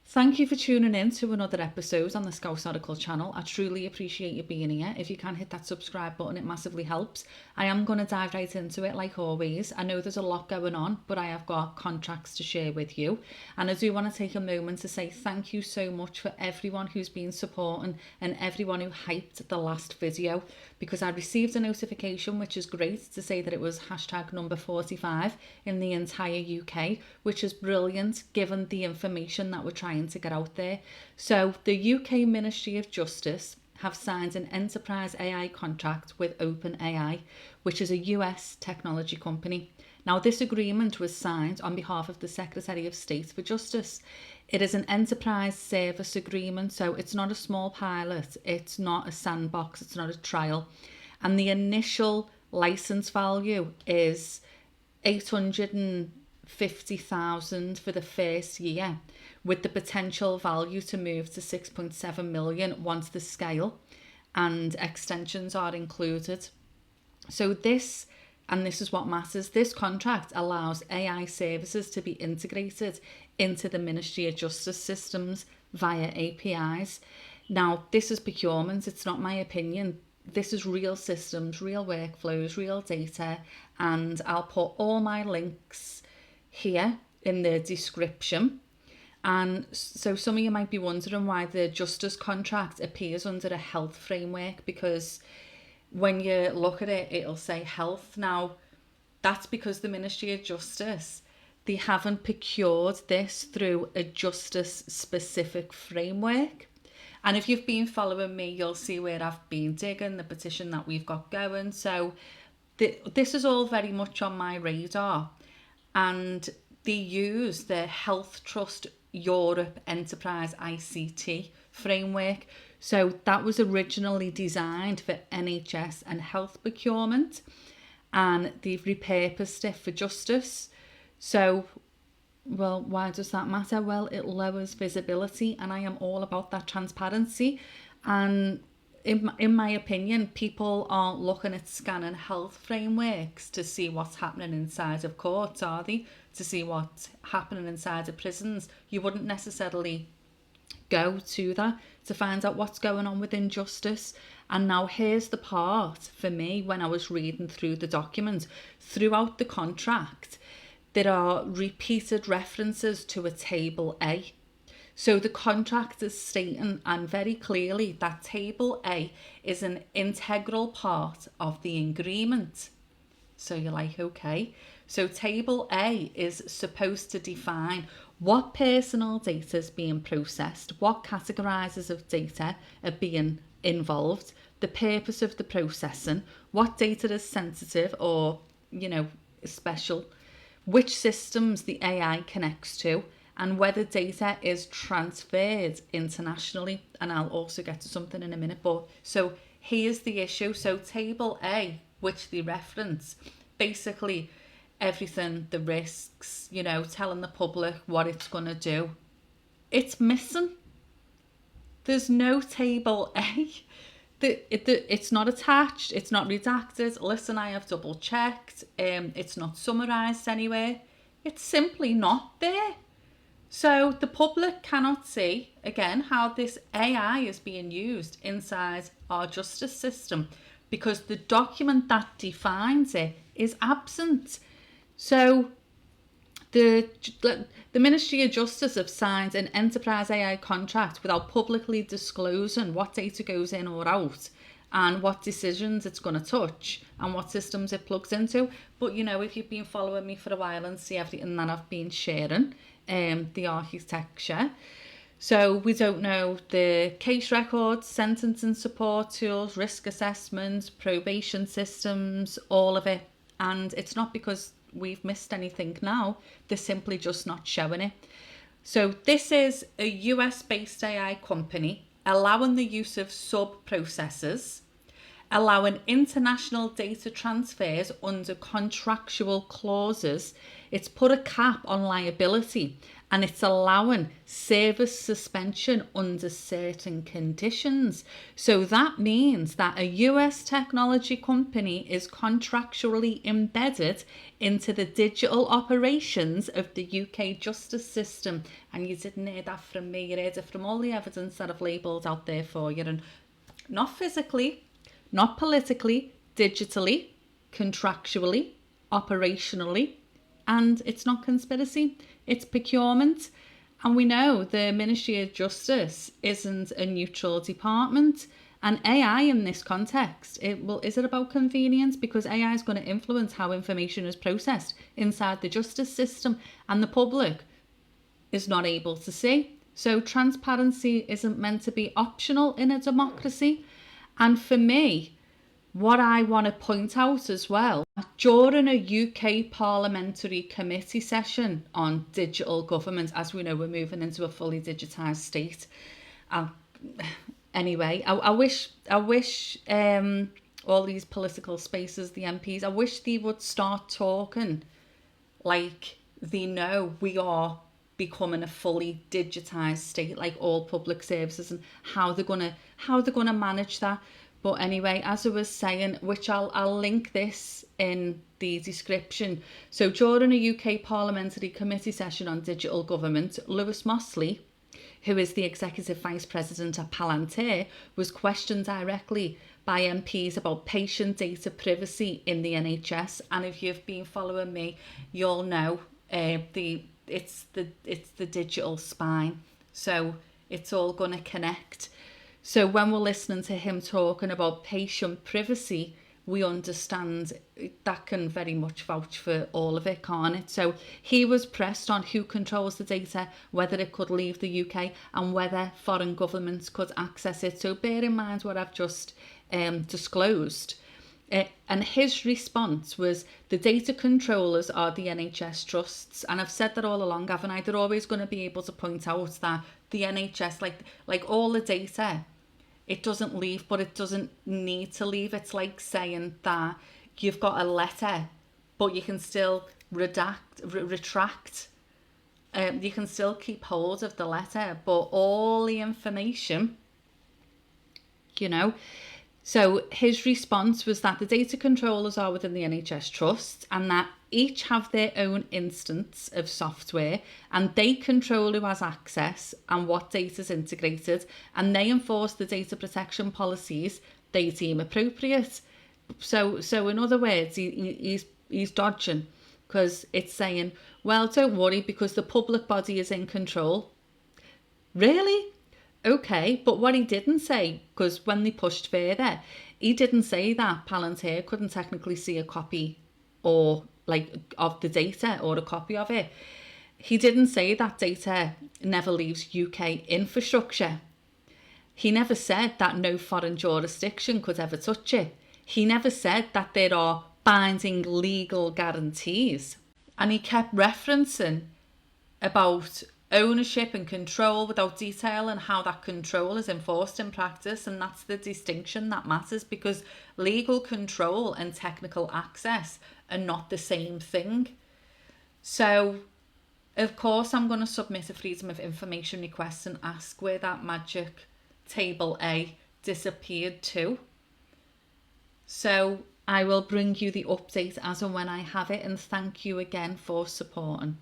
Thank you for tuning in to another episode on the Scouse Oracle channel. I truly appreciate you being here. If you can hit that subscribe button, it massively helps. I am going to dive right into it like always. I know there's a lot going on, but I have got contracts to share with you. And I do want to take a moment to say thank you so much for everyone who's been supporting and everyone who hyped the last video, because I received a notification, which is great, to say that it was hashtag number 45 in the entire UK, which is brilliant given the information that we're trying to get out there. So the UK Ministry of Justice have signed an enterprise AI contract with OpenAI, which is a US technology company. Now, this agreement was signed on behalf of the Secretary of State for Justice. It is an enterprise service agreement, so it's not a small pilot, it's not a sandbox, it's not a trial. And the initial license value is 850,000 for the first year, with the potential value to move to 6.7 million once the scale and extensions are included. So this is what matters, this contract allows AI services to be integrated into the Ministry of Justice systems via APIs. Now, this is procurement, it's not my opinion. This is real systems, real workflows, real data, and I'll put all my links here in the description. And so some of you might be wondering why the justice contract appears under a health framework, because when you look at it, it'll say health. Now, that's because the Ministry of Justice, they haven't procured this through a justice-specific framework. And if you've been following me, you'll see where I've been digging, the petition that we've got going. So this is all very much on my radar. And they use the Health Trust Europe Enterprise ICT framework. So that was originally designed for NHS and health procurement, and they've repurposed it for justice. So, well, why does that matter? Well, it lowers visibility, and I am all about that transparency. And in my opinion, people aren't looking at scanning health frameworks to see what's happening inside of courts, are they? To see what's happening inside of prisons. You wouldn't necessarily go to that to find out what's going on within justice. And now here's the part for me when I was reading through the document. Throughout the contract, there are repeated references to a Table A. So the contract is stating, and very clearly, that Table A is an integral part of the agreement. So you're like, okay. So Table A is supposed to define what personal data is being processed, what categorizes of data are being involved, the purpose of the processing, what data is sensitive or, special, which systems the AI connects to, and whether data is transferred internationally. And I'll also get to something in a minute. But so here's the issue. So Table A, which they reference, basically everything, the risks, telling the public what it's going to do, it's missing. There's no Table A. It's not attached, it's not redacted. Listen, I have double checked. It's not summarised anywhere. It's simply not there. So the public cannot see, again, how this AI is being used inside our justice system, because the document that defines it is absent. So the Ministry of Justice have signed an enterprise AI contract without publicly disclosing what data goes in or out and what decisions it's going to touch and what systems it plugs into. But, if you've been following me for a while and see everything that I've been sharing, the architecture. So we don't know the case records, sentencing support tools, risk assessments, probation systems, all of it. And it's not because we've missed anything now, they're simply just not showing it. So this is a US-based AI company allowing the use of sub-processors, allowing international data transfers under contractual clauses. It's put a cap on liability and it's allowing service suspension under certain conditions. So that means that a US technology company is contractually embedded into the digital operations of the UK justice system. And you didn't hear that from me, you heard it from all the evidence that I've labelled out there for you. And not physically, not politically, digitally, contractually, operationally, and it's not conspiracy, it's procurement. And we know the Ministry of Justice isn't a neutral department. And AI in this context, is it about convenience? Because AI is going to influence how information is processed inside the justice system, and the public is not able to see. So transparency isn't meant to be optional in a democracy. And for me, what I want to point out as well, during a UK parliamentary committee session on digital government, as we know, we're moving into a fully digitised state. Anyway, I wish all these political spaces, the MPs, I wish they would start talking like they know we are becoming a fully digitised state, like all public services, and how they're gonna manage that. But anyway, as I was saying, which I'll link this in the description. So during a UK parliamentary committee session on digital government, Lewis Mosley, who is the executive vice president at Palantir, was questioned directly by MPs about patient data privacy in the NHS. And if you've been following me, you'll know it's the digital spine. So it's all going to connect. So when we're listening to him talking about patient privacy, we understand that can very much vouch for all of it, can't it? So he was pressed on who controls the data, whether it could leave the UK, and whether foreign governments could access it. So bear in mind what I've just disclosed. And his response was, the data controllers are the NHS trusts. And I've said that all along, haven't I? They're always going to be able to point out that the NHS, like all the data, it doesn't leave, but it doesn't need to leave. It's like saying that you've got a letter, but you can still retract. You can still keep hold of the letter, but all the information, So his response was that the data controllers are within the NHS Trust, and that each have their own instance of software, and they control who has access and what data is integrated, and they enforce the data protection policies they deem appropriate. So in other words, he's dodging, because it's saying, well, don't worry because the public body is in control. Really? Okay, but what he didn't say, because when they pushed further, he didn't say that Palantir couldn't technically see a copy of the data or a copy of it. He didn't say that data never leaves UK infrastructure. He never said that no foreign jurisdiction could ever touch it. He never said that there are binding legal guarantees. And he kept referencing about ownership and control without detail and how that control is enforced in practice. And that's the distinction that matters, because legal control and technical access are not the same thing. So of course I'm going to submit a freedom of information request and ask where that magic table A disappeared to. So I will bring you the update as and when I have it, and thank you again for supporting.